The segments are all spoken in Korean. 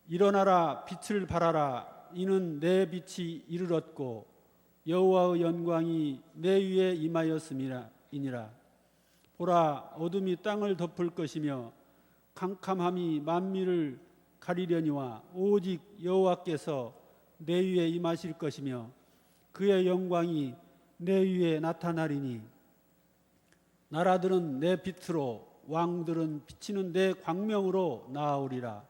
일어나라 빛을 발하라 이는 내 빛이 이르렀고 여호와의 영광이 내 위에 임하였음이니라. 보라 어둠이 땅을 덮을 것이며 캄캄함이 만민을 가리려니와 오직 여호와께서 내 위에 임하실 것이며 그의 영광이 내 위에 나타나리니 나라들은 내 빛으로 왕들은 비치는 내 광명으로 나아오리라.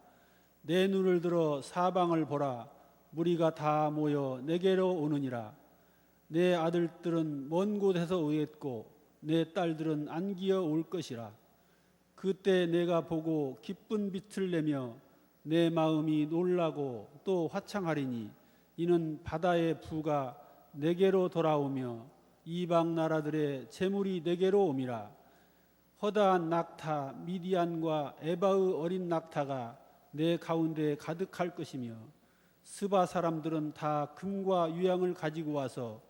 내 눈을 들어 사방을 보라. 무리가 다 모여 내게로 오느니라. 내 아들들은 먼 곳에서 오겠고 내 딸들은 안기어 올 것이라. 그때 내가 보고 기쁜 빛을 내며 내 마음이 놀라고 또 화창하리니 이는 바다의 부가 내게로 돌아오며 이방 나라들의 재물이 내게로 옴이라. 허다한 낙타 미디안과 에바의 어린 낙타가 내 가운데 가득할 것이며 스바 사람들은 다 금과 유향을 가지고 와서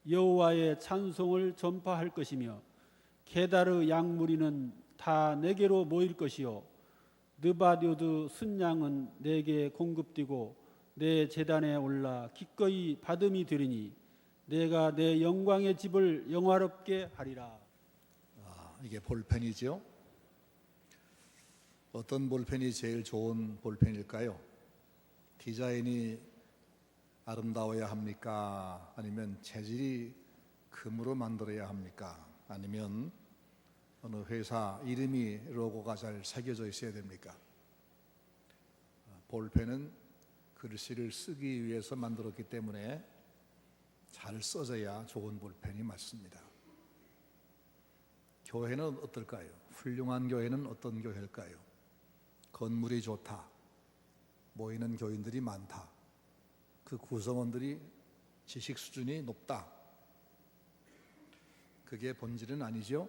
여호와의 찬송을 전파할 것이며 게다르 양무리는 다 내게로 모일 것이요 느바요드 순양은 내게 공급되고 내 제단에 올라 기꺼이 받음이 되리니 내가 내 영광의 집을 영화롭게 하리라. 이게 볼펜이죠. 어떤 볼펜이 제일 좋은 볼펜일까요? 디자인이 아름다워야 합니까? 아니면 재질이 금으로 만들어야 합니까? 아니면 어느 회사 이름이 로고가 잘 새겨져 있어야 됩니까? 볼펜은 글씨를 쓰기 위해서 만들었기 때문에 잘 써져야 좋은 볼펜이 맞습니다. 교회는 어떨까요? 훌륭한 교회는 어떤 교회일까요? 건물이 좋다, 모이는 교인들이 많다, 그 구성원들이 지식 수준이 높다. 그게 본질은 아니죠.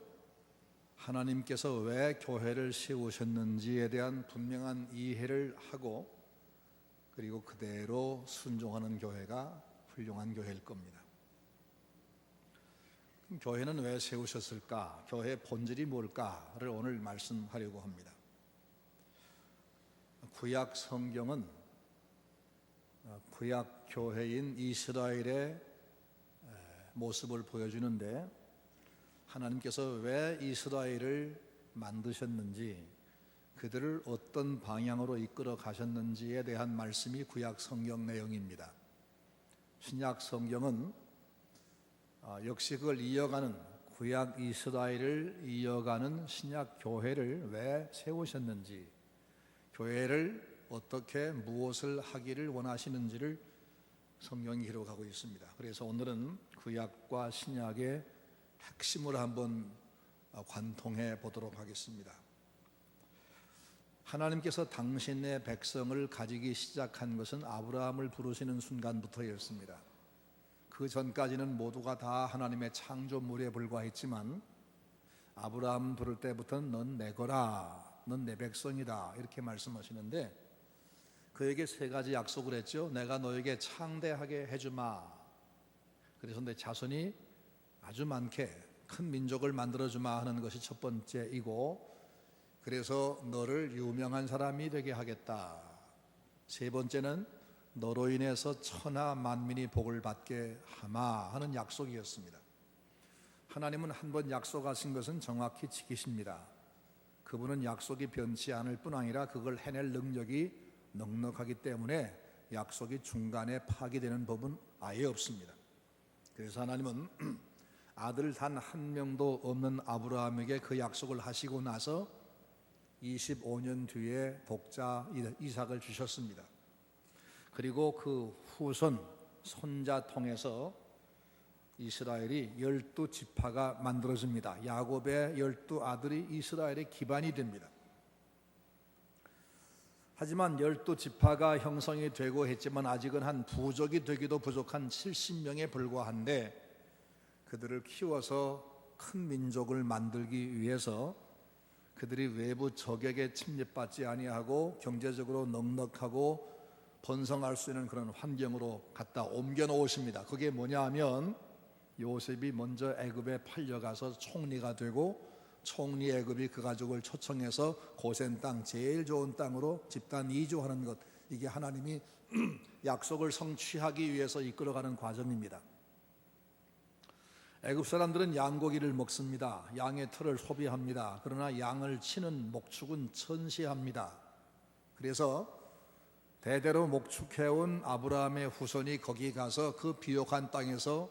하나님께서 왜 교회를 세우셨는지에 대한 분명한 이해를 하고 그리고 그대로 순종하는 교회가 훌륭한 교회일 겁니다. 그럼 교회는 왜 세우셨을까? 교회의 본질이 뭘까를 오늘 말씀하려고 합니다. 구약 성경은 구약 교회인 이스라엘의 모습을 보여주는데 하나님께서 왜 이스라엘을 만드셨는지 그들을 어떤 방향으로 이끌어 가셨는지에 대한 말씀이 구약 성경 내용입니다. 신약 성경은 역시 그걸 이어가는 구약 이스라엘을 이어가는 신약 교회를 왜 세우셨는지 교회를 어떻게 무엇을 하기를 원하시는지를 성경이 기록하고 있습니다. 그래서 오늘은 구약과 신약의 핵심을 한번 관통해 보도록 하겠습니다. 하나님께서 당신의 백성을 가지기 시작한 것은 아브라함을 부르시는 순간부터였습니다. 그 전까지는 모두가 다 하나님의 창조물에 불과했지만 아브라함 부를 때부터는 넌 내 거라, 넌 내 백성이다 이렇게 말씀하시는데 그에게 세 가지 약속을 했죠. 내가 너에게 창대하게 해주마. 그래서 내 자손이 아주 많게 큰 민족을 만들어주마 하는 것이 첫 번째이고 그래서 너를 유명한 사람이 되게 하겠다. 세 번째는 너로 인해서 천하 만민이 복을 받게 하마 하는 약속이었습니다. 하나님은 한 번 약속하신 것은 정확히 지키십니다. 그분은 약속이 변치 않을 뿐 아니라 그걸 해낼 능력이 넉넉하기 때문에 약속이 중간에 파기되는 법은 아예 없습니다. 그래서 하나님은 아들 단 한 명도 없는 아브라함에게 그 약속을 하시고 나서 25년 뒤에 독자 이삭을 주셨습니다. 그리고 그 후손 손자 통해서 이스라엘이 12지파가 만들어집니다. 야곱의 12아들이 이스라엘의 기반이 됩니다. 하지만 12지파가 형성이 되고 했지만 아직은 한 부족이 되기도 부족한 70명에 불과한데 그들을 키워서 큰 민족을 만들기 위해서 그들이 외부 적에게 침입받지 아니하고 경제적으로 넉넉하고 번성할 수 있는 그런 환경으로 갖다 옮겨 놓으십니다. 그게 뭐냐 하면 요셉이 먼저 애굽에 팔려가서 총리가 되고 총리 애굽이 그 가족을 초청해서 고센 땅 제일 좋은 땅으로 집단 이주하는 것, 이게 하나님이 약속을 성취하기 위해서 이끌어가는 과정입니다. 애굽 사람들은 양고기를 먹습니다. 양의 털을 소비합니다. 그러나 양을 치는 목축은 천시합니다. 그래서 대대로 목축해온 아브라함의 후손이 거기 가서 그 비옥한 땅에서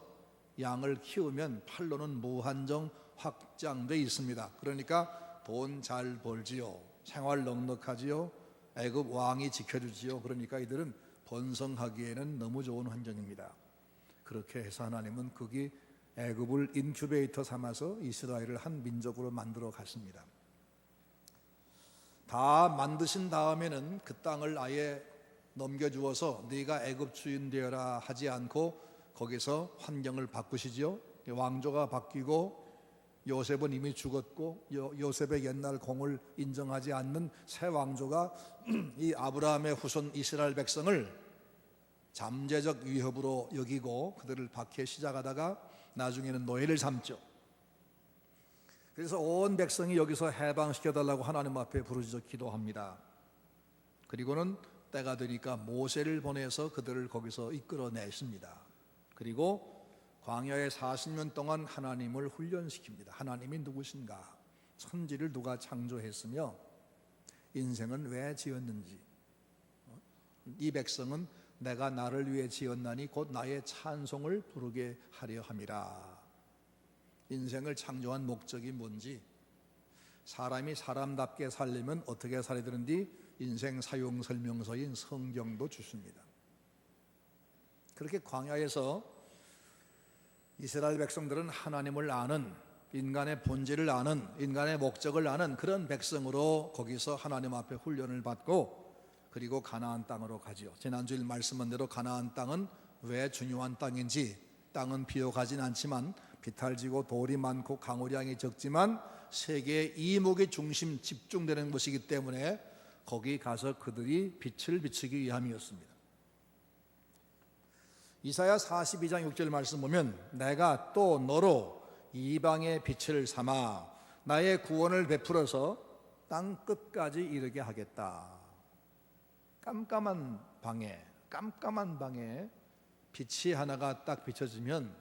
양을 키우면 팔로는 무한정 확장돼 있습니다. 그러니까 돈 잘 벌지요. 생활 넉넉하지요. 애굽 왕이 지켜주지요. 그러니까 이들은 번성하기에는 너무 좋은 환경입니다. 그렇게 해서 하나님은 거기 애굽을 인큐베이터 삼아서 이스라엘을 한 민족으로 만들어 갔습니다. 다 만드신 다음에는 그 땅을 아예 넘겨주어서 네가 애굽 주인 되어라 하지 않고 거기서 환경을 바꾸시지요. 왕조가 바뀌고 요셉은 이미 죽었고 요셉의 옛날 공을 인정하지 않는 새 왕조가 이 아브라함의 후손 이스라엘 백성을 잠재적 위협으로 여기고 그들을 박해 시작하다가 나중에는 노예를 삼죠. 그래서 온 백성이 여기서 해방시켜달라고 하나님 앞에 부르짖어 기도합니다. 그리고는 때가 되니까 모세를 보내서 그들을 거기서 이끌어내십니다. 그리고 광야에 40년 동안 하나님을 훈련시킵니다. 하나님이 누구신가? 천지를 누가 창조했으며 인생은 왜 지었는지, 이 백성은 내가 나를 위해 지었나니 곧 나의 찬송을 부르게 하려 함이라. 인생을 창조한 목적이 뭔지, 사람이 사람답게 살려면 어떻게 살아야 되는지 인생 사용 설명서인 성경도 주십니다. 그렇게 광야에서 이스라엘 백성들은 하나님을 아는, 인간의 본질을 아는, 인간의 목적을 아는 그런 백성으로 거기서 하나님 앞에 훈련을 받고 그리고 가나안 땅으로 가지요. 지난주일 말씀한 대로 가나안 땅은 왜 중요한 땅인지, 땅은 비옥하진 않지만 비탈지고 돌이 많고 강우량이 적지만 세계의 이목이 중심 집중되는 곳이기 때문에 거기 가서 그들이 빛을 비추기 위함이었습니다. 이사야 42장 6절 말씀 보면 내가 또 너로 이방의 빛을 삼아 나의 구원을 베풀어서 땅 끝까지 이르게 하겠다. 깜깜한 방에 빛이 하나가 딱 비춰지면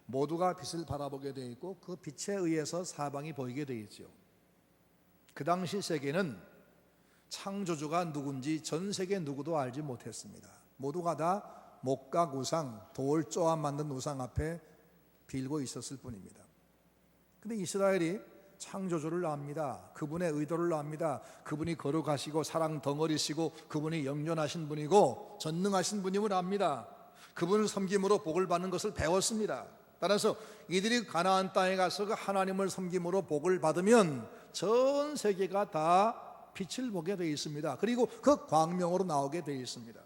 모두가 빛을 바라보게 되어 있고 그 빛에 의해서 사방이 보이게 되어 있죠. 그 당시 세계는 창조주가 누군지 전 세계 누구도 알지 못했습니다. 모두가 다 목각 우상, 돌 쪼아 만든 우상 앞에 빌고 있었을 뿐입니다. 그런데 이스라엘이 창조주를 압니다. 그분의 의도를 압니다. 그분이 거룩하시고 사랑 덩어리시고 그분이 영존하신 분이고 전능하신 분임을 압니다. 그분을 섬김으로 복을 받는 것을 배웠습니다. 따라서 이들이 가나안 땅에 가서 그 하나님을 섬김으로 복을 받으면 전 세계가 다 빛을 보게 되어 있습니다. 그리고 그 광명으로 나오게 되어 있습니다.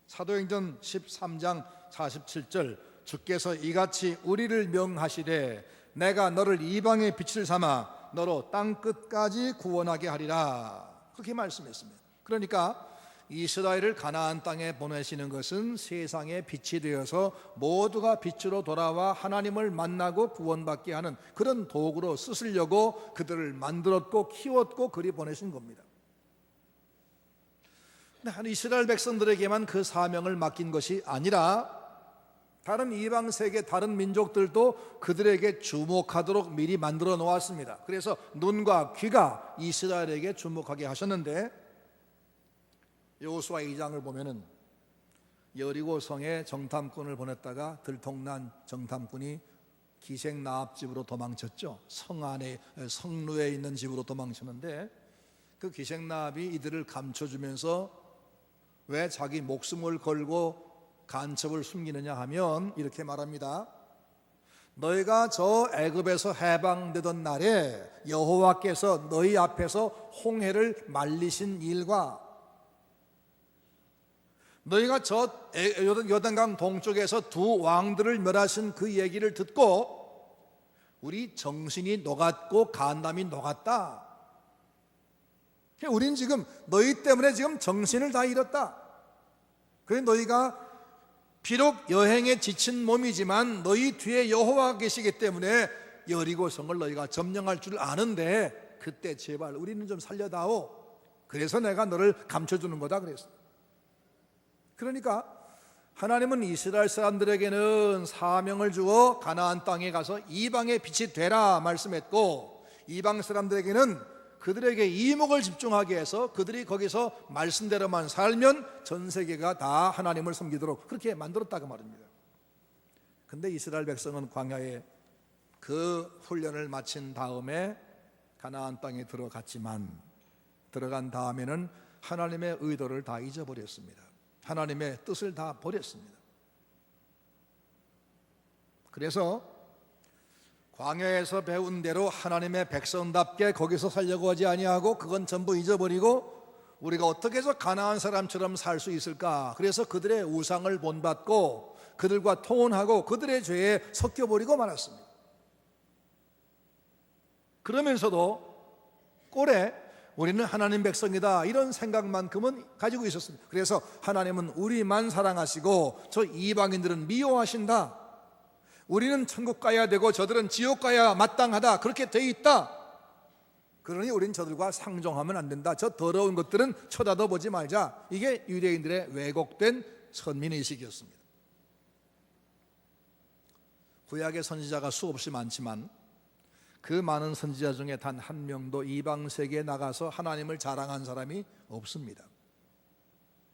사도행전 13장 47절 주께서 이같이 우리를 명하시되 내가 너를 이방의 빛을 삼아 너로 땅 끝까지 구원하게 하리라, 그렇게 말씀했습니다. 그러니까 이스라엘을 가나안 땅에 보내시는 것은 세상의 빛이 되어서 모두가 빛으로 돌아와 하나님을 만나고 구원받게 하는 그런 도구로 쓰시려고 그들을 만들었고 키웠고 그리 보내신 겁니다. 이스라엘 백성들에게만 그 사명을 맡긴 것이 아니라 다른 이방 세계 다른 민족들도 그들에게 주목하도록 미리 만들어 놓았습니다. 그래서 눈과 귀가 이스라엘에게 주목하게 하셨는데 여호수아 2장을 보면은 여리고성에 정탐꾼을 보냈다가 들통난 정탐꾼이 기생나합 집으로 도망쳤죠. 성 안에 성루에 있는 집으로 도망쳤는데 그 기생나합이 이들을 감춰주면서 왜 자기 목숨을 걸고 간첩을 숨기느냐 하면 이렇게 말합니다. 너희가 저 애굽에서 해방되던 날에 여호와께서 너희 앞에서 홍해를 말리신 일과 너희가 저 요단강 동쪽에서 두 왕들을 멸하신 그 얘기를 듣고 우리 정신이 녹았고 간담이 녹았다. 우린 지금 너희 때문에 지금 정신을 다 잃었다. 그래서 너희가 비록 여행에 지친 몸이지만 너희 뒤에 여호와가 계시기 때문에 여리고성을 너희가 점령할 줄 아는데 그때 제발 우리는 좀 살려다오. 그래서 내가 너를 감춰주는 거다 그랬어요. 그러니까 하나님은 이스라엘 사람들에게는 사명을 주어 가나안 땅에 가서 이방의 빛이 되라 말씀했고, 이방 사람들에게는 그들에게 이목을 집중하게 해서 그들이 거기서 말씀대로만 살면 전 세계가 다 하나님을 섬기도록 그렇게 만들었다고 말입니다. 근데 이스라엘 백성은 광야에 그 훈련을 마친 다음에 가나안 땅에 들어갔지만, 들어간 다음에는 하나님의 의도를 다 잊어버렸습니다. 하나님의 뜻을 다 버렸습니다. 그래서 광야에서 배운 대로 하나님의 백성답게 거기서 살려고 하지 아니하고 그건 전부 잊어버리고 우리가 어떻게 해서 가나안 사람처럼 살 수 있을까? 그래서 그들의 우상을 본받고 그들과 통혼하고 그들의 죄에 섞여버리고 말았습니다. 그러면서도 꼴에 우리는 하나님 백성이다 이런 생각만큼은 가지고 있었습니다. 그래서 하나님은 우리만 사랑하시고 저 이방인들은 미워하신다, 우리는 천국 가야 되고 저들은 지옥 가야 마땅하다, 그렇게 돼 있다. 그러니 우리는 저들과 상종하면 안 된다, 저 더러운 것들은 쳐다도 보지 말자. 이게 유대인들의 왜곡된 선민의식이었습니다. 구약의 선지자가 수없이 많지만 그 많은 선지자 중에 단 한 명도 이방 세계에 나가서 하나님을 자랑한 사람이 없습니다.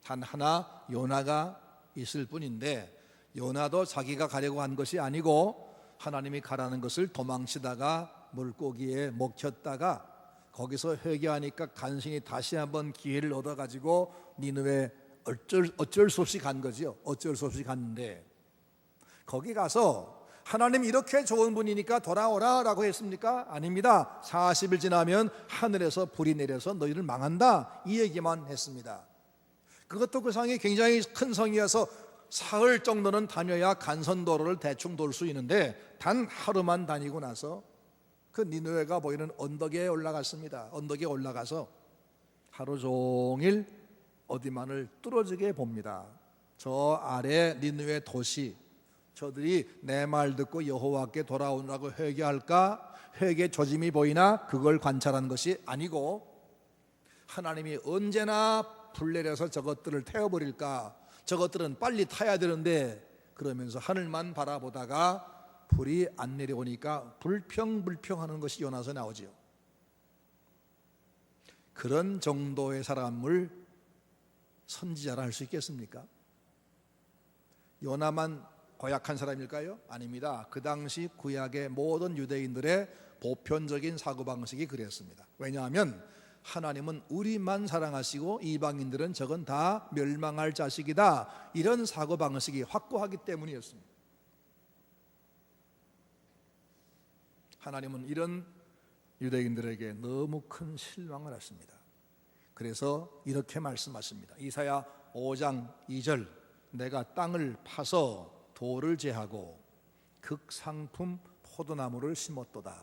단 하나 요나가 있을 뿐인데, 요나도 자기가 가려고 한 것이 아니고 하나님이 가라는 것을 도망치다가 물고기에 먹혔다가 거기서 회개하니까 간신히 다시 한번 기회를 얻어가지고 니느웨 어쩔 수 없이 간 거죠. 어쩔 수 없이 갔는데 거기 가서 하나님 이렇게 좋은 분이니까 돌아오라 라고 했습니까? 아닙니다. 40일 지나면 하늘에서 불이 내려서 너희를 망한다, 이 얘기만 했습니다. 그것도 그 성이 굉장히 큰 성이어서 사흘 정도는 다녀야 간선도로를 대충 돌 수 있는데 단 하루만 다니고 나서 그 니느웨가 보이는 언덕에 올라갔습니다. 언덕에 올라가서 하루 종일 어디만을 뚫어지게 봅니다. 저 아래 니느웨 도시, 저들이 내 말 듣고 여호와께 돌아오느라고 회개할까, 회개 조짐이 보이나, 그걸 관찰한 것이 아니고 하나님이 언제나 불 내려서 저것들을 태워버릴까, 저것들은 빨리 타야 되는데, 그러면서 하늘만 바라보다가 불이 안 내려오니까 불평불평하는 것이 요나서 나오지요. 그런 정도의 사람을 선지자라 할 수 있겠습니까? 요나만 고약한 사람일까요? 아닙니다. 그 당시 구약의 모든 유대인들의 보편적인 사고방식이 그랬습니다. 왜냐하면 하나님은 우리만 사랑하시고 이방인들은 저건 다 멸망할 자식이다, 이런 사고방식이 확고하기 때문이었습니다. 하나님은 이런 유대인들에게 너무 큰 실망을 했습니다. 그래서 이렇게 말씀하십니다. 이사야 5장 2절, 내가 땅을 파서 돌을 제하고 극상품 포도나무를 심었도다.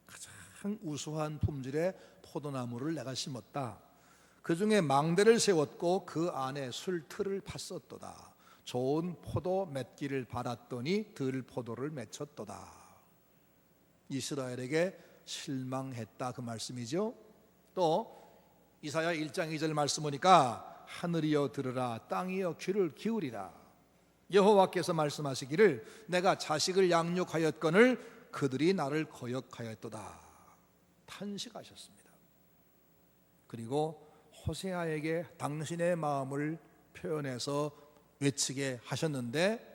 가장 우수한 품질의 포도나무를 내가 심었다. 그 중에 망대를 세웠고 그 안에 술틀을 팠었도다. 좋은 포도 맺기를 바랐더니 들포도를 맺혔도다. 이스라엘에게 실망했다, 그 말씀이죠. 또 이사야 1장 2절 말씀 보니까 하늘이여 들으라, 땅이여 귀를 기울이라. 여호와께서 말씀하시기를 내가 자식을 양육하였거늘 그들이 나를 거역하였도다, 탄식하셨습니다. 그리고 호세아에게 당신의 마음을 표현해서 외치게 하셨는데,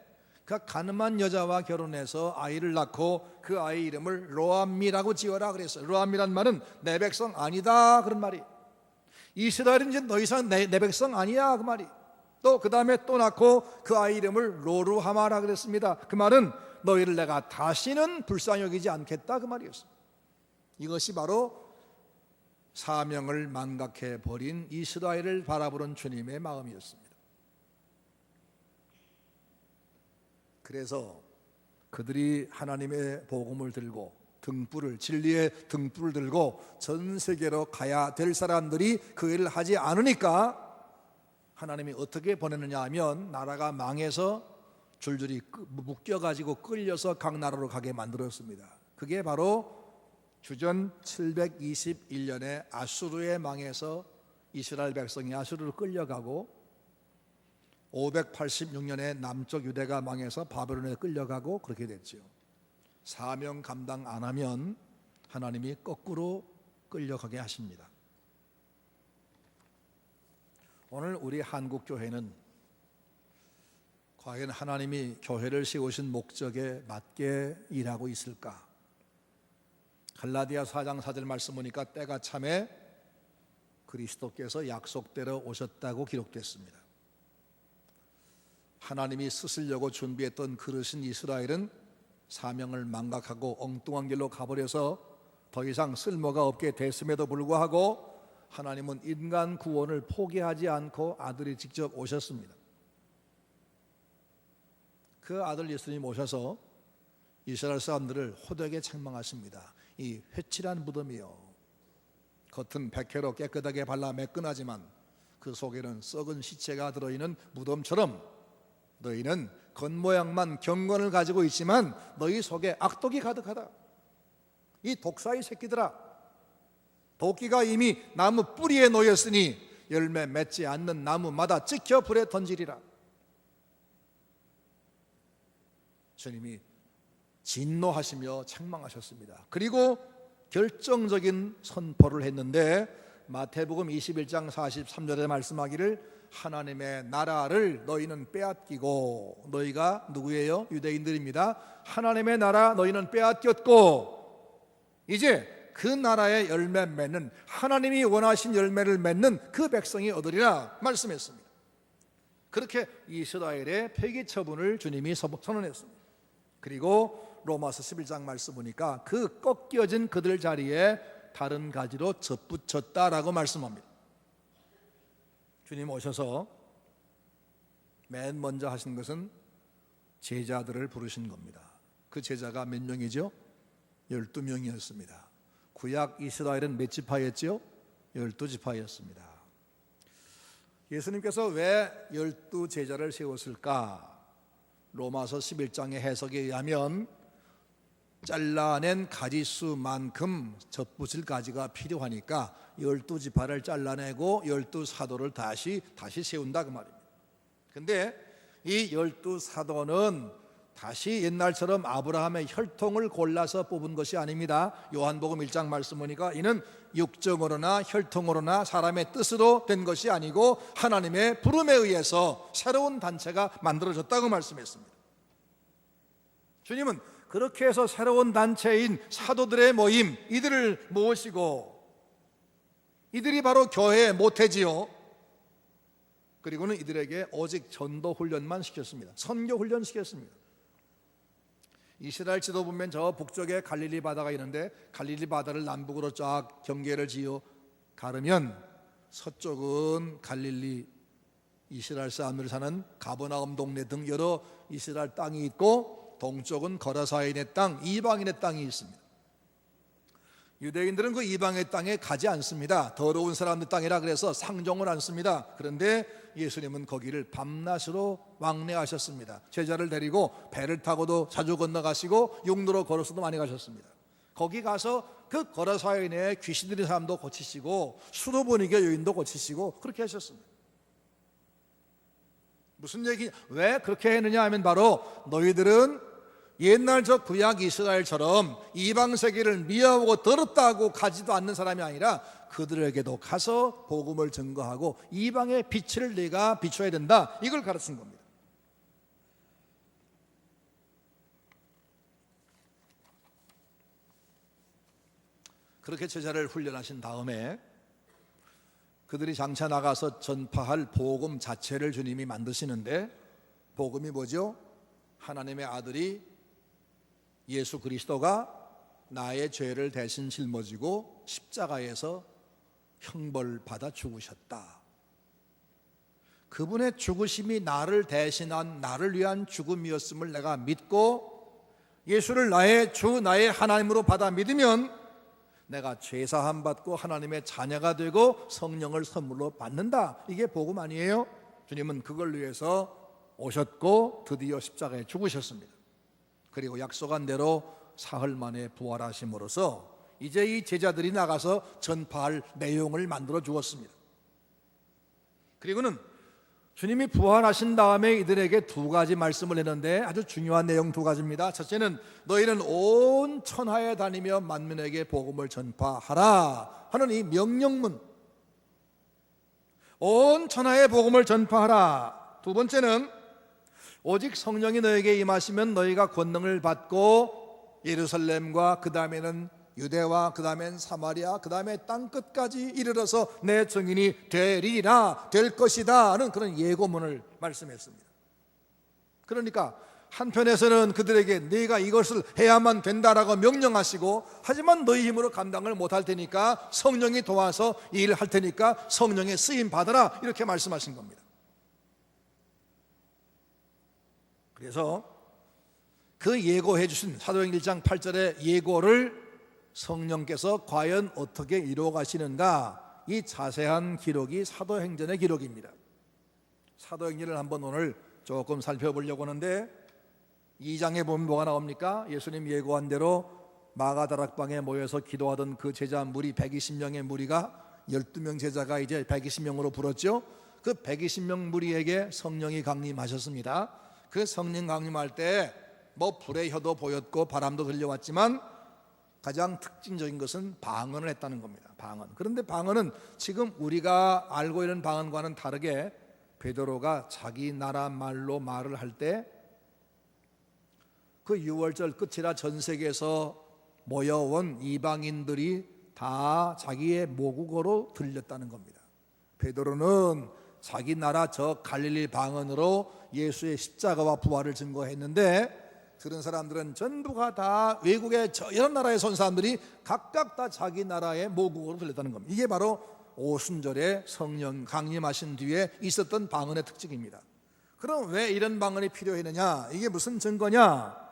그 가늠한 여자와 결혼해서 아이를 낳고 그 아이 이름을 로암미라고 지어라 그랬어요. 로암미란 말은 내 백성 아니다, 그런 말이. 이스라엘은 이제 더 이상 내 백성 아니야, 그 말이. 또 그 다음에 또 낳고 그 아이 이름을 로루하마라 그랬습니다. 그 말은 너희를 내가 다시는 불쌍히 여기지 않겠다, 그 말이었습니다. 이것이 바로 사명을 망각해 버린 이스라엘을 바라보는 주님의 마음이었습니다. 그래서 그들이 하나님의 복음을 들고 등불을, 진리의 등불을 들고 전 세계로 가야 될 사람들이 그 일을 하지 않으니까 하나님이 어떻게 보내느냐 하면 나라가 망해서 줄줄이 묶여가지고 끌려서 각 나라로 가게 만들었습니다. 그게 바로 주전 721년에 아수르에 망해서 이스라엘 백성이 아수르로 끌려가고 586년에 남쪽 유대가 망해서 바벨론에 끌려가고 그렇게 됐죠. 사명 감당 안 하면 하나님이 거꾸로 끌려가게 하십니다. 오늘 우리 한국 교회는 과연 하나님이 교회를 세우신 목적에 맞게 일하고 있을까? 갈라디아 4장 4절 말씀 보니까 때가 참에 그리스도께서 약속대로 오셨다고 기록됐습니다. 하나님이 쓰시려고 준비했던 그릇인 이스라엘은 사명을 망각하고 엉뚱한 길로 가버려서 더 이상 쓸모가 없게 됐음에도 불구하고 하나님은 인간 구원을 포기하지 않고 아들이 직접 오셨습니다. 그 아들 예수님 오셔서 이스라엘 사람들을 호되게 책망하십니다. 이 회칠한 무덤이요, 겉은 백회로 깨끗하게 발라 매끈하지만 그 속에는 썩은 시체가 들어있는 무덤처럼 너희는 겉모양만 경건을 가지고 있지만 너희 속에 악독이 가득하다. 이 독사의 새끼들아, 도끼가 이미 나무 뿌리에 놓였으니 열매 맺지 않는 나무마다 찍혀 불에 던지리라. 주님이 진노하시며 책망하셨습니다. 그리고 결정적인 선포를 했는데 마태복음 21장 43절에 말씀하기를 하나님의 나라를 너희는 빼앗기고, 너희가 누구예요? 유대인들입니다. 하나님의 나라 너희는 빼앗겼고 이제 그 나라의 열매 맺는, 하나님이 원하신 열매를 맺는 그 백성이 얻으리라 말씀했습니다. 그렇게 이스라엘의 폐기 처분을 주님이 선언했습니다. 그리고 로마서 11장 말씀 보니까 그 꺾여진 그들 자리에 다른 가지로 접붙였다라고 말씀합니다. 주님 오셔서 맨 먼저 하신 것은 제자들을 부르신 겁니다. 그 제자가 몇 명이죠? 12명이었습니다. 구약 이스라엘은 몇 지파였죠? 12지파였습니다. 예수님께서 왜 12제자를 세웠을까? 로마서 11장의 해석에 의하면 잘라낸 가지수만큼 접붙일 가지가 필요하니까 12지파를 잘라내고 12사도를 다시 세운다 그 말입니다. 근데 이 12사도는 다시 옛날처럼 아브라함의 혈통을 골라서 뽑은 것이 아닙니다. 요한복음 1장 말씀 보니까 이는 육정으로나 혈통으로나 사람의 뜻으로 된 것이 아니고 하나님의 부름에 의해서 새로운 단체가 만들어졌다고 말씀했습니다. 주님은 그렇게 해서 새로운 단체인 사도들의 모임, 이들을 모으시고 이들이 바로 교회의 모태지요. 그리고는 이들에게 오직 전도 훈련만 시켰습니다. 선교 훈련 시켰습니다. 이스라엘 지도 보면 저 북쪽에 갈릴리 바다가 있는데 갈릴리 바다를 남북으로 쫙 경계를 지어 가르면 서쪽은 갈릴리 이스라엘 사람들이 사는 가버나움 동네 등 여러 이스라엘 땅이 있고 동쪽은 거라사인의 땅, 이방인의 땅이 있습니다. 유대인들은 그 이방의 땅에 가지 않습니다. 더러운 사람들 땅이라 그래서 상종을 않습니다. 그런데 예수님은 거기를 밤낮으로 왕래하셨습니다. 제자를 데리고 배를 타고도 자주 건너가시고 육로로 걸어서도 많이 가셨습니다. 거기 가서 그 거라사인의 귀신 들린 사람도 고치시고 수로보니게 여인도 고치시고 그렇게 하셨습니다. 무슨 얘기, 왜 그렇게 했느냐 하면 바로 너희들은 옛날 저 구약 이스라엘처럼 이방 세계를 미워하고 더럽다고 가지도 않는 사람이 아니라 그들에게도 가서 복음을 증거하고 이방의 빛을 네가 비춰야 된다, 이걸 가르친 겁니다. 그렇게 제자를 훈련하신 다음에 그들이 장차 나가서 전파할 복음 자체를 주님이 만드시는데, 복음이 뭐죠? 하나님의 아들이 예수 그리스도가 나의 죄를 대신 짊어지고 십자가에서 형벌받아 죽으셨다. 그분의 죽으심이 나를 대신한, 나를 위한 죽음이었음을 내가 믿고 예수를 나의 주, 나의 하나님으로 받아 믿으면 내가 죄사함 받고 하나님의 자녀가 되고 성령을 선물로 받는다. 이게 복음 아니에요? 주님은 그걸 위해서 오셨고 드디어 십자가에 죽으셨습니다. 그리고 약속한 대로 사흘 만에 부활하심으로써 이제 이 제자들이 나가서 전파할 내용을 만들어 주었습니다. 그리고는 주님이 부활하신 다음에 이들에게 두 가지 말씀을 했는데 아주 중요한 내용 두 가지입니다. 첫째는 너희는 온 천하에 다니며 만민에게 복음을 전파하라 하는 이 명령문, 온 천하에 복음을 전파하라. 두 번째는 오직 성령이 너에게 임하시면 너희가 권능을 받고 예루살렘과 그 다음에는 유대와 그 다음엔 사마리아 그 다음에 땅끝까지 이르러서 내 증인이 되리라, 될 것이다 하는 그런 예고문을 말씀했습니다. 그러니까 한편에서는 그들에게 네가 이것을 해야만 된다라고 명령하시고, 하지만 너희 힘으로 감당을 못할 테니까 성령이 도와서 이 일을 할 테니까 성령의 쓰임 받아라, 이렇게 말씀하신 겁니다. 그래서 그 예고해 주신 사도행전 1장 8절의 예고를 성령께서 과연 어떻게 이루어 가시는가, 이 자세한 기록이 사도행전의 기록입니다. 사도행전을 한번 오늘 조금 살펴보려고 하는데 2장에 보면 뭐가 나옵니까? 예수님 예고한 대로 마가다락방에 모여서 기도하던 그 제자 무리 120명의 무리가 12명 제자가 이제 120명으로 불었죠. 그 120명 무리에게 성령이 강림하셨습니다. 그 성령 강림할 때 뭐 불의 혀도 보였고 바람도 들려왔지만 가장 특징적인 것은 방언을 했다는 겁니다. 방언. 그런데 방언은 지금 우리가 알고 있는 방언과는 다르게 베드로가 자기 나라 말로 말을 할 때 그 6월절 끝이라 전 세계에서 모여온 이방인들이 다 자기의 모국어로 들렸다는 겁니다. 베드로는 자기 나라 저 갈릴리 방언으로 예수의 십자가와 부활을 증거했는데, 들은 사람들은 전부가 다 외국의 여러 나라에서 온 사람들이 각각 다 자기 나라의 모국어로 들렸다는 겁니다. 이게 바로 오순절에 성령 강림하신 뒤에 있었던 방언의 특징입니다. 그럼 왜 이런 방언이 필요했느냐? 이게 무슨 증거냐?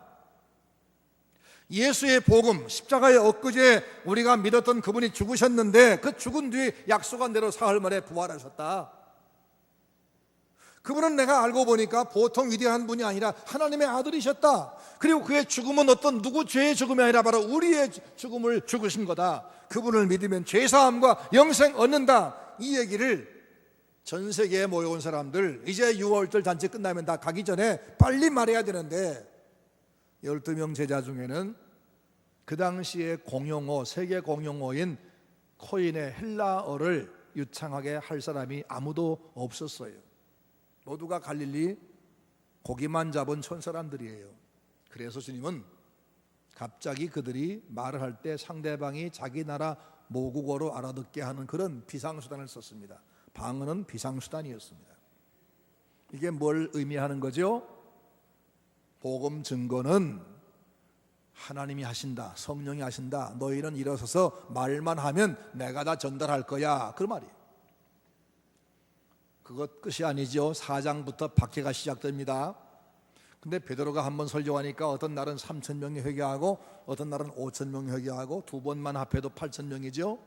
예수의 복음, 십자가의 엊그제 우리가 믿었던 그분이 죽으셨는데 그 죽은 뒤에 약속한 대로 사흘 만에 부활하셨다. 그분은 내가 알고 보니까 보통 위대한 분이 아니라 하나님의 아들이셨다. 그리고 그의 죽음은 어떤 누구 죄의 죽음이 아니라 바로 우리의 죽음을 죽으신 거다. 그분을 믿으면 죄사함과 영생 얻는다. 이 얘기를 전 세계에 모여온 사람들, 이제 6월절 잔치 끝나면 다 가기 전에 빨리 말해야 되는데, 12명 제자 중에는 그 당시에 공용어, 세계 공용어인 코인의 헬라어를 유창하게 할 사람이 아무도 없었어요. 모두가 갈릴리 고기만 잡은 촌사람들이에요. 그래서 주님은 갑자기 그들이 말을 할 때 상대방이 자기 나라 모국어로 알아듣게 하는 그런 비상수단을 썼습니다. 방언은 비상수단이었습니다. 이게 뭘 의미하는 거죠? 복음 증거는 하나님이 하신다, 성령이 하신다, 너희는 일어서서 말만 하면 내가 다 전달할 거야, 그 말이에요. 그것 끝이 아니죠. 4장부터 박해가 시작됩니다. 근데 베드로가 한번 설교하니까 어떤 날은 3,000명이 회개하고 어떤 날은 5,000명이 회개하고 두 번만 합해도 8,000명이죠.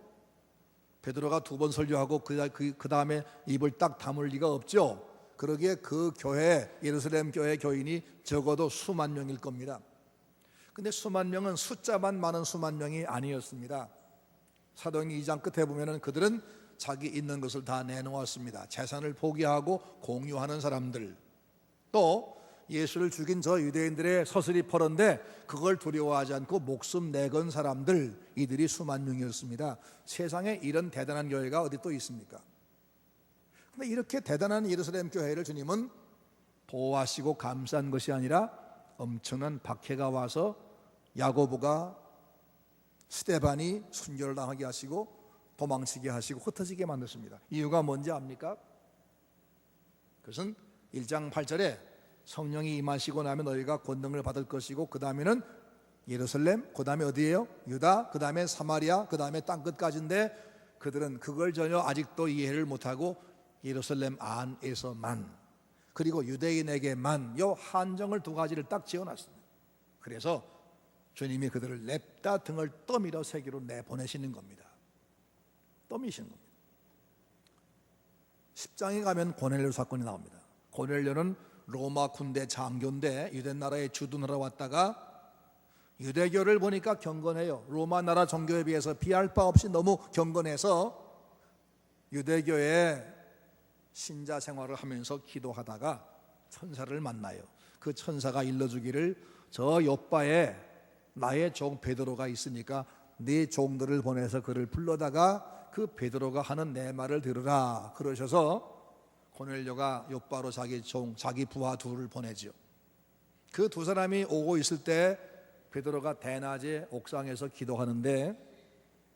베드로가 두 번 설교하고 그 다음에 입을 딱 다물 리가 없죠. 그러기에 그 교회, 예루살렘 교회 교인이 적어도 수만 명일 겁니다. 근데 수만 명은 숫자만 많은 수만 명이 아니었습니다. 사도행전 2장 끝에 보면은 그들은 자기 있는 것을 다 내놓았습니다. 재산을 포기하고 공유하는 사람들, 또 예수를 죽인 저 유대인들의 서슬이 퍼런데 그걸 두려워하지 않고 목숨 내건 사람들, 이들이 수만 명이었습니다. 세상에 이런 대단한 교회가 어디 또 있습니까? 근데 이렇게 대단한 예루살렘 교회를 주님은 보호하시고 감싼 것이 아니라 엄청난 박해가 와서 야고보가 스데반이 순교를 당하게 하시고 도망치게 하시고 흩어지게 만드십니다. 이유가 뭔지 압니까? 그것은 1장 8절에 성령이 임하시고 나면 너희가 권능을 받을 것이고 그 다음에는 예루살렘, 그 다음에 어디예요? 유다, 그 다음에 사마리아, 그 다음에 땅끝까지인데 그들은 그걸 전혀 아직도 이해를 못하고 예루살렘 안에서만, 그리고 유대인에게만, 요 한정을 두 가지를 딱 지어놨습니다. 그래서 주님이 그들을 냅다 등을 떠밀어 세계로 내보내시는 겁니다. 떠미시는 겁니다. 10장에 가면 고넬료 사건이 나옵니다. 고넬료는 로마 군대 장교인데 유대 나라에 주둔하러 왔다가 유대교를 보니까 경건해요. 로마 나라 종교에 비해서 비할 바 없이 너무 경건해서 유대교에 신자 생활을 하면서 기도하다가 천사를 만나요. 그 천사가 일러주기를 저 요바에 나의 종 베드로가 있으니까 네 종들을 보내서 그를 불러다가 그 베드로가 하는 내 말을 들으라 그러셔서 고넬료가 요바로 자기 종, 자기 부하 둘을 보내죠. 그 두 사람이 오고 있을 때 베드로가 대낮에 옥상에서 기도하는데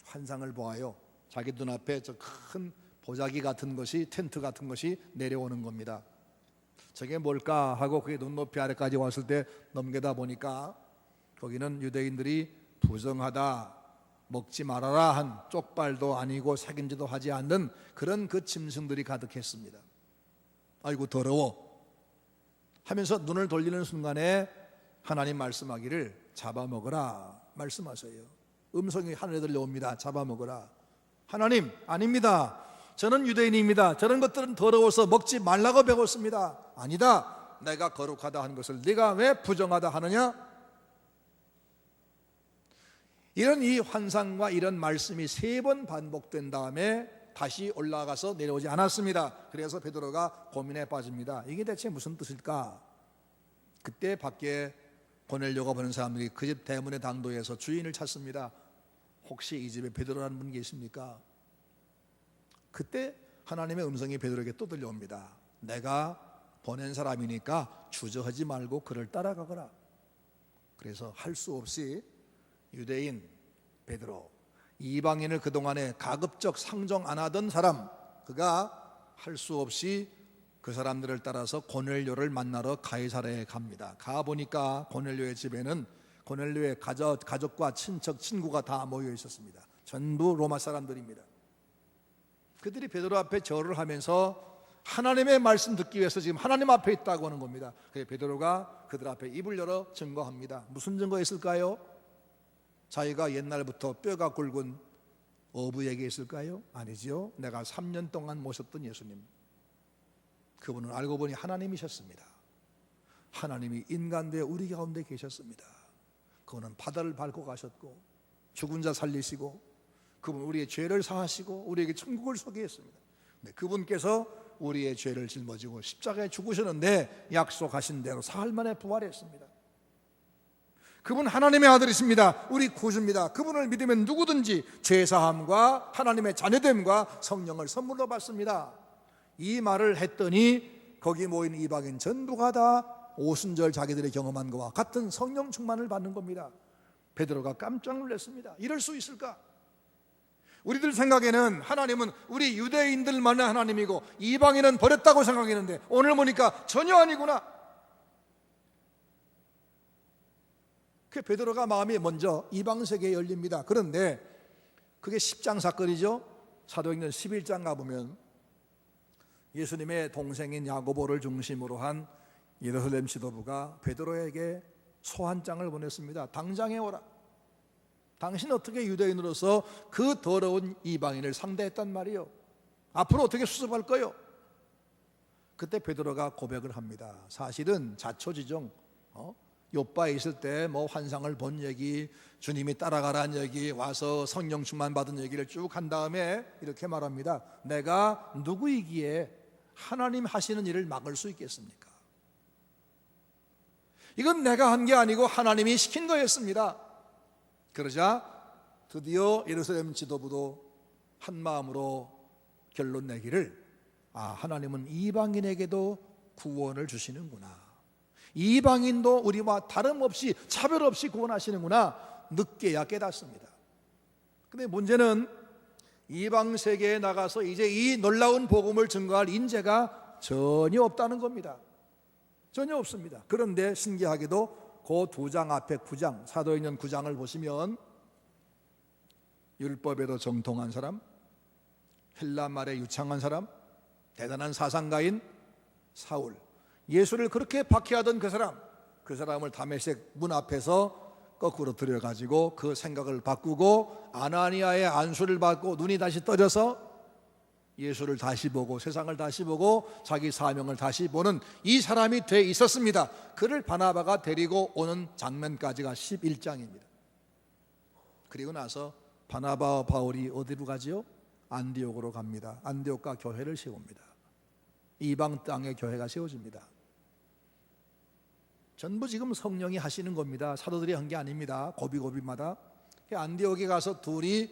환상을 보아요. 자기 눈앞에 저 큰 보자기 같은 것이, 텐트 같은 것이 내려오는 겁니다. 저게 뭘까 하고 그게 눈높이 아래까지 왔을 때 넘겨다 보니까 거기는 유대인들이 부정하다, 먹지 말아라 한 쪽발도 아니고 색임지도 하지 않는 그런 그 짐승들이 가득했습니다. 아이고 더러워 하면서 눈을 돌리는 순간에 하나님 말씀하기를 잡아먹으라 말씀하세요. 음성이 하늘에 들려옵니다. 잡아먹으라. 하나님, 아닙니다. 저는 유대인입니다. 저런 것들은 더러워서 먹지 말라고 배웠습니다. 아니다. 내가 거룩하다 하는 것을 네가 왜 부정하다 하느냐? 이런 이 환상과 이런 말씀이 3번 반복된 다음에 다시 올라가서 내려오지 않았습니다. 그래서 베드로가 고민에 빠집니다. 이게 대체 무슨 뜻일까? 그때 밖에 고넬료가 보는 사람들이 그 집 대문의 당도에서 주인을 찾습니다. 혹시 이 집에 베드로라는 분 계십니까? 그때 하나님의 음성이 베드로에게 또 들려옵니다. 내가 보낸 사람이니까 주저하지 말고 그를 따라가거라. 그래서 할 수 없이 유대인 베드로, 이방인을 그동안에 가급적 상종 안 하던 사람, 그가 할 수 없이 그 사람들을 따라서 고넬료를 만나러 가이사랴에 갑니다. 가보니까 고넬료의 집에는 고넬료의 가족과 친척, 친구가 다 모여 있었습니다. 전부 로마 사람들입니다. 그들이 베드로 앞에 절을 하면서 하나님의 말씀 듣기 위해서 지금 하나님 앞에 있다고 하는 겁니다. 그래서 베드로가 그들 앞에 입을 열어 증거합니다. 무슨 증거였을까요? 자기가 옛날부터 뼈가 굵은 어부 얘기했을까요? 아니죠. 내가 3년 동안 모셨던 예수님, 그분은 알고 보니 하나님이셨습니다. 하나님이 인간되어 우리 가운데 계셨습니다. 그분은 바다를 밟고 가셨고 죽은 자 살리시고 그분 우리의 죄를 사하시고 우리에게 천국을 소개했습니다. 네, 그분께서 우리의 죄를 짊어지고 십자가에 죽으셨는데 약속하신 대로 사흘 만에 부활했습니다. 그분 하나님의 아들이십니다. 우리 구주입니다. 그분을 믿으면 누구든지 죄사함과 하나님의 자녀됨과 성령을 선물로 받습니다. 이 말을 했더니 거기 모인 이방인 전부가 다 오순절 자기들이 경험한 것과 같은 성령 충만을 받는 겁니다. 베드로가 깜짝 놀랐습니다. 이럴 수 있을까? 우리들 생각에는 하나님은 우리 유대인들만의 하나님이고 이방인은 버렸다고 생각했는데 오늘 보니까 전혀 아니구나. 그 베드로가 마음이 먼저 이방 세계에 열립니다. 그런데 그게 10장 사건이죠. 사도행전 11장 가보면 예수님의 동생인 야고보를 중심으로 한 예루살렘 지도부가 베드로에게 소환장을 보냈습니다. 당장에 오라. 당신 어떻게 유대인으로서 그 더러운 이방인을 상대했단 말이요? 앞으로 어떻게 수습할 거요? 그때 베드로가 고백을 합니다. 사실은 자초지종, 요바에 있을 때 뭐 환상을 본 얘기, 주님이 따라가라는 얘기, 와서 성령 충만 받은 얘기를 쭉 한 다음에 이렇게 말합니다. 내가 누구이기에 하나님 하시는 일을 막을 수 있겠습니까? 이건 내가 한 게 아니고 하나님이 시킨 거였습니다. 그러자 드디어 예루살렘 지도부도 한 마음으로 결론 내기를, 하나님은 이방인에게도 구원을 주시는구나, 이방인도 우리와 다름없이 차별 없이 구원하시는구나, 늦게야 깨닫습니다. 근데 문제는 이방 세계에 나가서 이제 이 놀라운 복음을 증거할 인재가 전혀 없다는 겁니다. 전혀 없습니다. 그런데 신기하게도 그 2장 앞에 9장, 사도행전 9장을 보시면 율법에도 정통한 사람, 헬라 말에 유창한 사람, 대단한 사상가인 사울, 예수를 그렇게 박해하던 그 사람을 다메섹 문 앞에서 거꾸로 들여가지고 그 생각을 바꾸고 아나니아의 안수를 받고 눈이 다시 떠져서 예수를 다시 보고 세상을 다시 보고 자기 사명을 다시 보는 이 사람이 돼 있었습니다. 그를 바나바가 데리고 오는 장면까지가 11장입니다. 그리고 나서 바나바와 바울이 어디로 가지요? 안디옥으로 갑니다. 안디옥과 교회를 세웁니다. 이방 땅에 교회가 세워집니다. 전부 지금 성령이 하시는 겁니다. 사도들이 한 게 아닙니다. 고비고비마다. 안디옥에 가서 둘이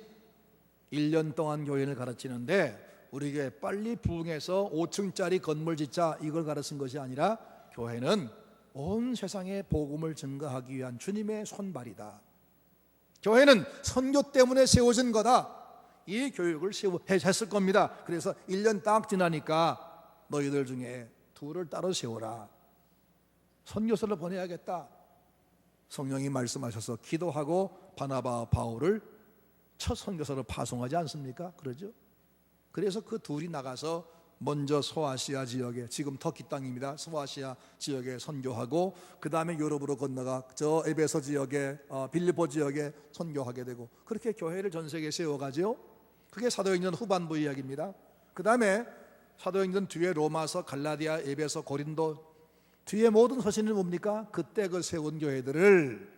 1년 동안 교회를 가르치는데 우리 교회 빨리 부흥해서 5층짜리 건물 짓자 이걸 가르친 것이 아니라 교회는 온 세상에 복음을 증거하기 위한 주님의 손발이다. 교회는 선교 때문에 세워진 거다. 이 교육을 했을 겁니다. 그래서 1년 딱 지나니까 너희들 중에 둘을 따로 세워라. 선교사를 보내야겠다. 성령이 말씀하셔서 기도하고 바나바와 바울을 첫 선교사로 파송하지 않습니까? 그러죠? 그래서 그 둘이 나가서 먼저 소아시아 지역에, 지금 터키 땅입니다. 소아시아 지역에 선교하고 그 다음에 유럽으로 건너가 저 에베소 지역에 빌립보 지역에 선교하게 되고 그렇게 교회를 전 세계에 세워가죠. 그게 사도행전 후반부 이야기입니다. 그 다음에 사도행전 뒤에 로마서, 갈라디아, 에베소, 고린도 뒤에 모든 서신은 뭡니까? 그때 그 세운 교회들을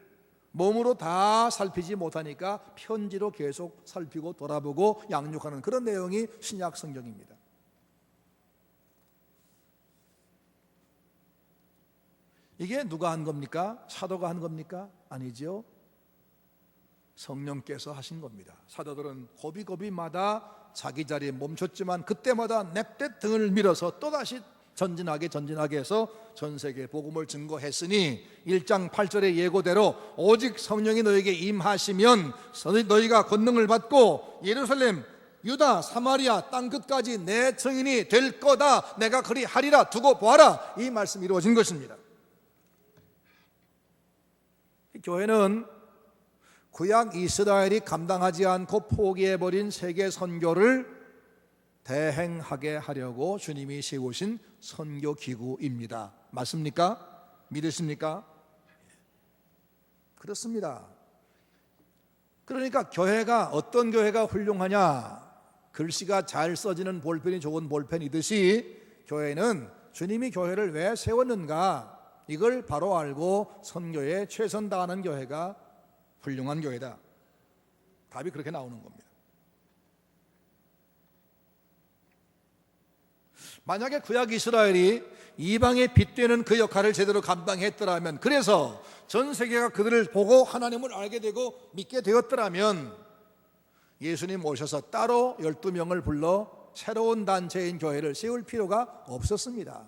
몸으로 다 살피지 못하니까 편지로 계속 살피고 돌아보고 양육하는 그런 내용이 신약 성경입니다. 이게 누가 한 겁니까? 사도가 한 겁니까? 아니죠. 성령께서 하신 겁니다. 사도들은 고비고비마다 자기 자리에 멈췄지만 그때마다 냅대 등을 밀어서 또다시 전진하게 해서 전 세계에 복음을 증거했으니 1장 8절의 예고대로 오직 성령이 너에게 임하시면 너희가 권능을 받고 예루살렘, 유다, 사마리아 땅 끝까지 내 증인이 될 거다. 내가 그리 하리라. 두고 보아라. 이 말씀이 이루어진 것입니다. 교회는 구약 이스라엘이 감당하지 않고 포기해버린 세계 선교를 대행하게 하려고 주님이 세우신 선교기구입니다. 맞습니까? 믿으십니까? 그렇습니다. 그러니까 교회가 어떤 교회가 훌륭하냐? 글씨가 잘 써지는 볼펜이 좋은 볼펜이듯이 교회는 주님이 교회를 왜 세웠는가? 이걸 바로 알고 선교에 최선 다하는 교회가 훌륭한 교회다. 답이 그렇게 나오는 겁니다. 만약에 구약 이스라엘이 이방의 빛되는 그 역할을 제대로 감당했더라면, 그래서 전 세계가 그들을 보고 하나님을 알게 되고 믿게 되었더라면 예수님 오셔서 따로 12명을 불러 새로운 단체인 교회를 세울 필요가 없었습니다.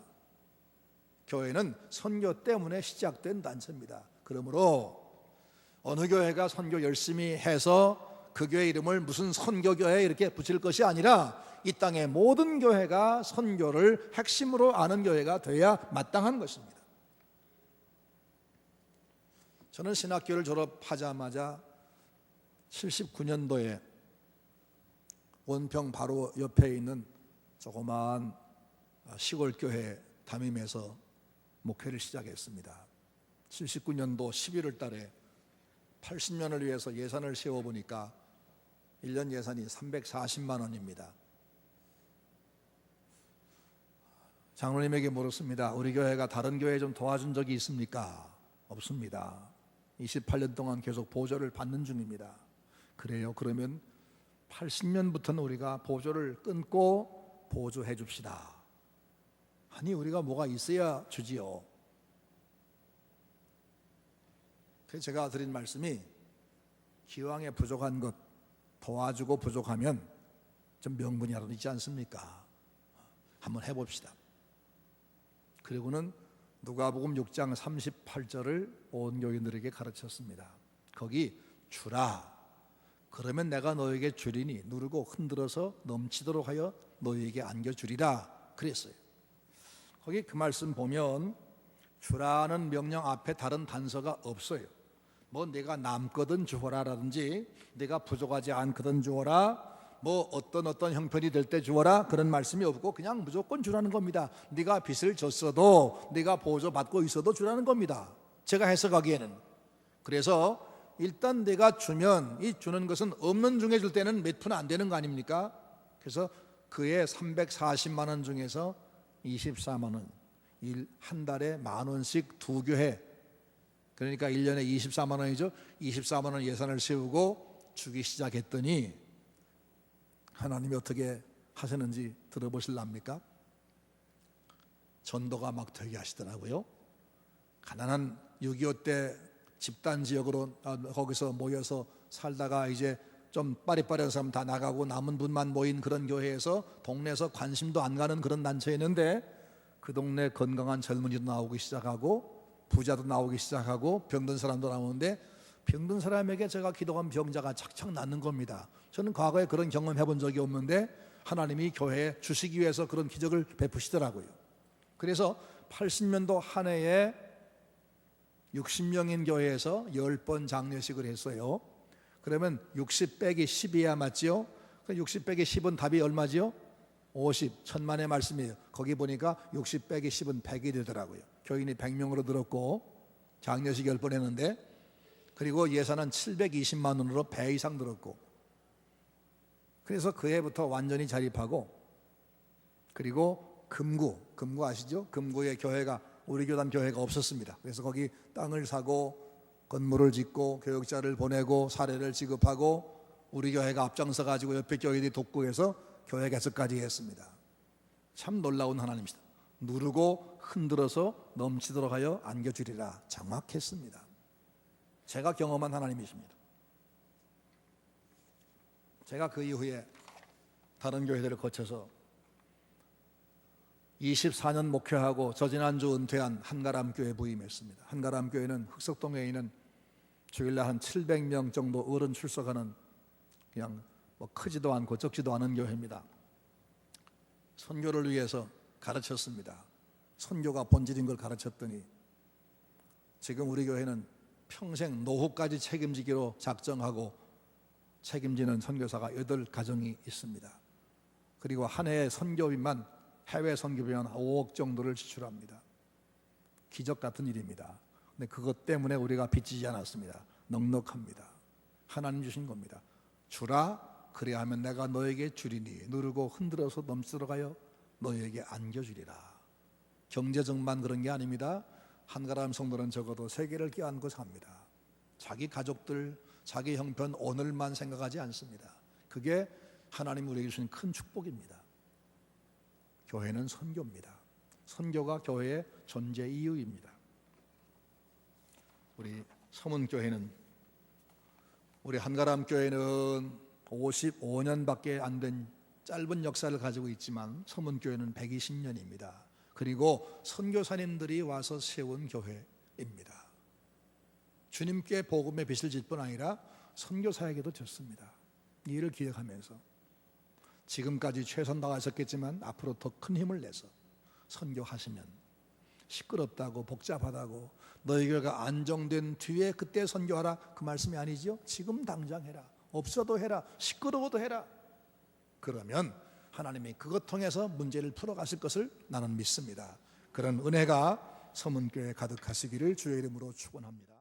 교회는 선교 때문에 시작된 단체입니다. 그러므로 어느 교회가 선교 열심히 해서 그 교회 이름을 무슨 선교교회 이렇게 붙일 것이 아니라 이 땅의 모든 교회가 선교를 핵심으로 아는 교회가 돼야 마땅한 것입니다. 저는 신학교를 졸업하자마자 79년도에 원평 바로 옆에 있는 조그마한 시골 교회 담임해서 목회를 시작했습니다. 79년도 11월 달에 80년을 위해서 예산을 세워보니까 1년 예산이 340만 원입니다. 장로님에게 물었습니다. 우리 교회가 다른 교회에 좀 도와준 적이 있습니까? 없습니다. 28년 동안 계속 보조를 받는 중입니다. 그래요? 그러면 80년부터는 우리가 보조를 끊고 보조해 줍시다. 아니, 우리가 뭐가 있어야 주지요. 그래서 제가 드린 말씀이 기왕에 부족한 것 도와주고 부족하면 좀 명분이라도 있지 않습니까? 한번 해봅시다. 그리고는 누가복음 6장 38절을 온 교인들에게 가르쳤습니다. 거기 주라. 그러면 내가 너에게 주리니 누르고 흔들어서 넘치도록 하여 너에게 안겨주리라. 그랬어요. 거기 그 말씀 보면 주라는 명령 앞에 다른 단서가 없어요. 뭐 내가 남거든 주어라라든지 내가 부족하지 않거든 주어라, 뭐 어떤 형편이 될 때 주어라, 그런 말씀이 없고 그냥 무조건 주라는 겁니다. 네가 빚을 졌어도 네가 보조받고 있어도 주라는 겁니다. 제가 해석하기에는. 그래서 일단 내가 주면 이 주는 것은 없는 중에 줄 때는 몇 푼 안 되는 거 아닙니까? 그래서 그의 340만 원 중에서 24만 원, 한 달에 10,000원씩 두 교회, 그러니까 1년에 24만 원이죠. 24만 원 예산을 세우고 주기 시작했더니 하나님이 어떻게 하셨는지 들어보실랍니까? 전도가 막 되게 하시더라고요. 가난한 6.25 때 집단 지역으로 거기서 모여서 살다가 이제 좀 빠릿빠릿한 사람 다 나가고 남은 분만 모인 그런 교회에서 동네에서 관심도 안 가는 그런 단체였는데 그 동네 건강한 젊은이도 나오기 시작하고 부자도 나오기 시작하고 병든 사람도 나오는데 병든 사람에게 제가 기도한 병자가 착착 낫는 겁니다. 저는 과거에 그런 경험 해본 적이 없는데 하나님이 교회에 주시기 위해서 그런 기적을 베푸시더라고요. 그래서 80년도 한 해에 60명인 교회에서 10번 장례식을 했어요. 그러면 60 빼기 10이야 맞지요? 60 빼기 10은 답이 얼마지요? 50, 천만의 말씀이에요. 거기 보니까 60 빼기 10은 100이 되더라고요. 교인이 100명으로 들었고 장례식 10번 했는데, 그리고 예산은 720만 원으로 배 이상 들었고, 그래서 그 해부터 완전히 자립하고, 그리고 금구 아시죠? 금구에 교회가, 우리 교단 교회가 없었습니다. 그래서 거기 땅을 사고 건물을 짓고 교육자를 보내고 사례를 지급하고 우리 교회가 앞장서 가지고 옆에 교회들이 돕고 해서 교회 개설까지 했습니다. 참 놀라운 하나님이시다. 누르고 흔들어서 넘치도록 하여 안겨주리라. 정확했습니다. 제가 경험한 하나님이십니다. 제가 그 이후에 다른 교회들을 거쳐서 24년 목회하고 저지난주 은퇴한 한가람교회 부임했습니다. 한가람교회는 흑석동에 있는 주일날 한 700명 정도 어른 출석하는 그냥 뭐 크지도 않고 적지도 않은 교회입니다. 선교를 위해서 가르쳤습니다. 선교가 본질인 걸 가르쳤더니 지금 우리 교회는 평생 노후까지 책임지기로 작정하고 책임지는 선교사가 8가정이 있습니다. 그리고 한 해에 선교비만, 해외 선교비만 5억 정도를 지출합니다. 기적 같은 일입니다. 근데 그것 때문에 우리가 빚지지 않았습니다. 넉넉합니다. 하나님 주신 겁니다. 주라, 그리하면 내가 너에게 주리니 누르고 흔들어서 넘치도록 하여 너에게 안겨주리라. 경제적만 그런 게 아닙니다. 한가람 성도는 적어도 세계를 껴안고 삽니다. 자기 가족들, 자기 형편 오늘만 생각하지 않습니다. 그게 하나님 우리에게 주신 큰 축복입니다. 교회는 선교입니다. 선교가 교회의 존재 이유입니다. 우리 서문교회는, 우리 한가람교회는 55년밖에 안 된 짧은 역사를 가지고 있지만 서문교회는 120년입니다. 그리고 선교사님들이 와서 세운 교회입니다. 주님께 복음의 빛을 질 뿐 아니라 선교사에게도 졌습니다. 이 일을 기억하면서 지금까지 최선 다하셨겠지만 앞으로 더 큰 힘을 내서 선교하시면, 시끄럽다고 복잡하다고 너희 교회가 안정된 뒤에 그때 선교하라, 그 말씀이 아니죠. 지금 당장 해라. 없어도 해라. 시끄러워도 해라. 그러면 하나님이 그것 통해서 문제를 풀어가실 것을 나는 믿습니다. 그런 은혜가 서문교회에 가득하시기를 주의 이름으로 축원합니다.